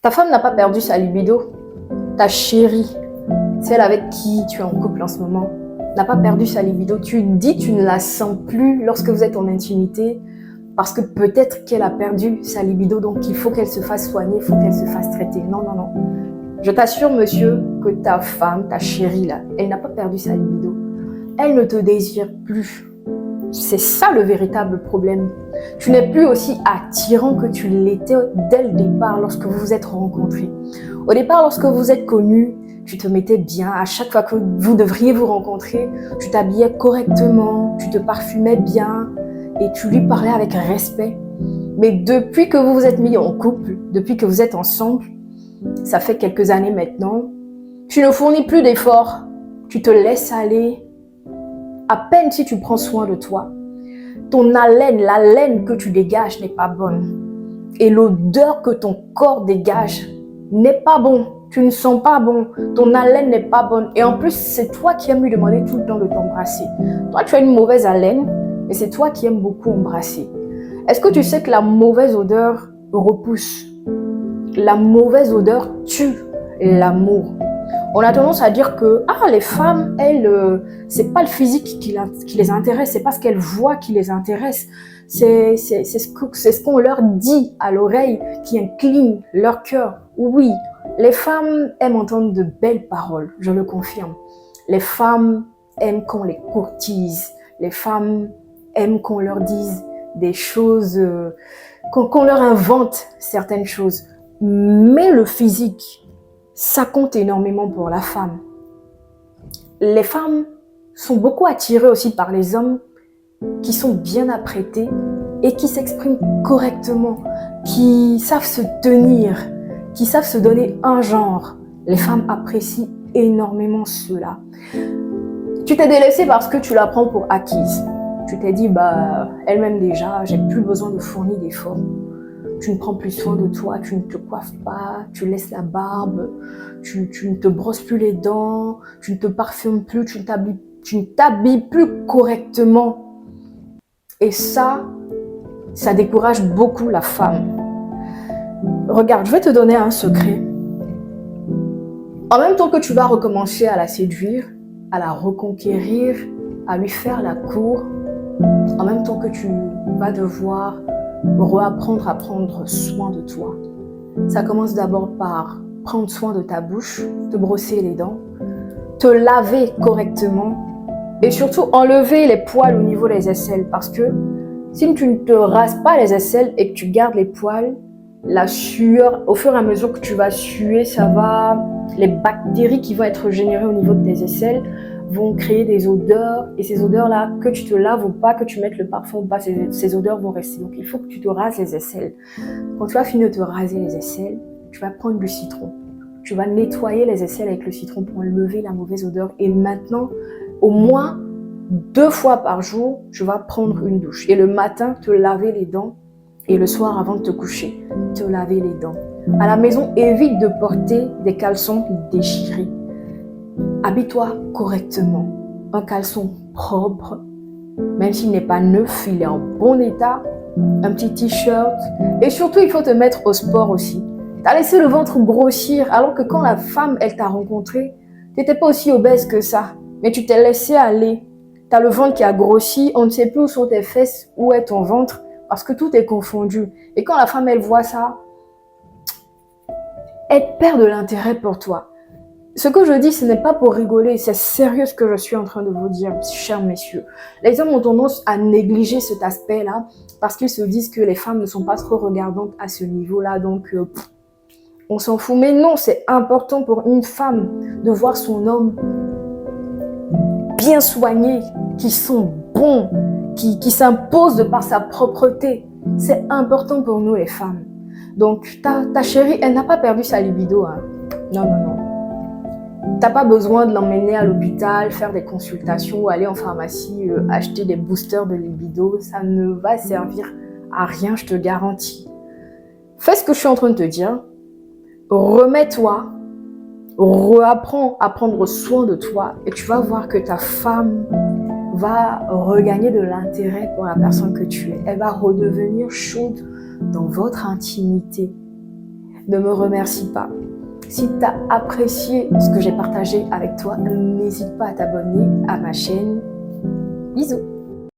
Ta femme n'a pas perdu sa libido. Ta chérie, celle avec qui tu es en couple en ce moment, n'a pas perdu sa libido. Tu dis que tu ne la sens plus lorsque vous êtes en intimité parce que peut-être qu'elle a perdu sa libido, donc il faut qu'elle se fasse soigner, il faut qu'elle se fasse traiter. Non, non, non. Je t'assure, monsieur, que ta femme, ta chérie, là, elle n'a pas perdu sa libido. Elle ne te désire plus. C'est ça le véritable problème. Tu n'es plus aussi attirant que tu l'étais dès le départ lorsque vous vous êtes rencontrés. Au départ, lorsque vous êtes connus, tu te mettais bien. À chaque fois que vous devriez vous rencontrer, tu t'habillais correctement, tu te parfumais bien et tu lui parlais avec respect. Mais depuis que vous vous êtes mis en couple, depuis que vous êtes ensemble, ça fait quelques années maintenant, tu ne fournis plus d'efforts. Tu te laisses aller. À peine si tu prends soin de toi. Ton haleine, la laine que tu dégages n'est pas bonne. Et l'odeur que ton corps dégage n'est pas bon. Tu ne sens pas bon. Ton haleine n'est pas bonne. Et en plus, c'est toi qui aimes lui demander tout le temps de t'embrasser. Toi, tu as une mauvaise haleine, mais c'est toi qui aimes beaucoup embrasser. Est-ce que tu sais que la mauvaise odeur repousse? La mauvaise odeur tue l'amour. On a tendance à dire que les femmes, elles, c'est pas le physique qui les intéresse, c'est pas ce qu'elles voient qui les intéresse, c'est ce qu'on leur dit à l'oreille qui incline leur cœur. Oui, les femmes aiment entendre de belles paroles, je le confirme. Les femmes aiment qu'on les courtise, les femmes aiment qu'on leur dise des choses, qu'on leur invente certaines choses. Mais le physique, ça compte énormément pour la femme. Les femmes sont beaucoup attirées aussi par les hommes qui sont bien apprêtés et qui s'expriment correctement, qui savent se tenir, qui savent se donner un genre. Les femmes apprécient énormément cela. Tu t'es délaissée parce que tu la prends pour acquise. Tu t'es dit, elle-même déjà, j'ai plus besoin de fournir d'efforts. Tu ne prends plus soin de toi, tu ne te coiffes pas, tu laisses la barbe, tu ne te brosses plus les dents, tu ne te parfumes plus, tu ne t'habilles plus correctement. Et ça décourage beaucoup la femme. Regarde, je vais te donner un secret. En même temps que tu vas recommencer à la séduire, à la reconquérir, à lui faire la cour, en même temps que tu vas devoir réapprendre à prendre soin de toi. Ça commence d'abord par prendre soin de ta bouche, te brosser les dents, te laver correctement et surtout enlever les poils au niveau des aisselles parce que si tu ne te rases pas les aisselles et que tu gardes les poils, la sueur, au fur et à mesure que tu vas suer, les bactéries qui vont être générées au niveau de tes aisselles vont créer des odeurs et ces odeurs-là, que tu te laves ou pas, que tu mettes le parfum ou pas, ces odeurs vont rester. Donc il faut que tu te rases les aisselles. Quand tu vas finir de te raser les aisselles, tu vas prendre du citron. Tu vas nettoyer les aisselles avec le citron pour enlever la mauvaise odeur. Et maintenant, au moins 2 fois par jour, tu vas prendre une douche. Et le matin, te laver les dents. Et le soir, avant de te coucher, te laver les dents. À la maison, évite de porter des caleçons déchirés. Habille-toi correctement. Un caleçon propre, même s'il n'est pas neuf, il est en bon état. Un petit t-shirt. Et surtout, il faut te mettre au sport aussi. Tu as laissé le ventre grossir, alors que quand la femme, elle t'a rencontré, tu n'étais pas aussi obèse que ça. Mais tu t'es laissé aller. Tu as le ventre qui a grossi, on ne sait plus où sont tes fesses, où est ton ventre, parce que tout est confondu. Et quand la femme, elle voit ça, elle perd de l'intérêt pour toi. Ce que je dis, ce n'est pas pour rigoler, c'est sérieux ce que je suis en train de vous dire, chers messieurs. Les hommes ont tendance à négliger cet aspect-là parce qu'ils se disent que les femmes ne sont pas trop regardantes à ce niveau-là, donc on s'en fout. Mais non, c'est important pour une femme de voir son homme bien soigné, qui sont bons, qui s'impose de par sa propreté. C'est important pour nous les femmes. Donc ta chérie, elle n'a pas perdu sa libido. Hein. Non, non, non. T'as pas besoin de l'emmener à l'hôpital, faire des consultations ou aller en pharmacie, acheter des boosters de libido. Ça ne va servir à rien, je te garantis. Fais ce que je suis en train de te dire. Remets-toi, reapprends à prendre soin de toi et tu vas voir que ta femme va regagner de l'intérêt pour la personne que tu es. Elle va redevenir chaude dans votre intimité. ne me remercie pas. Si tu as apprécié ce que j'ai partagé avec toi, n'hésite pas à t'abonner à ma chaîne. Bisous!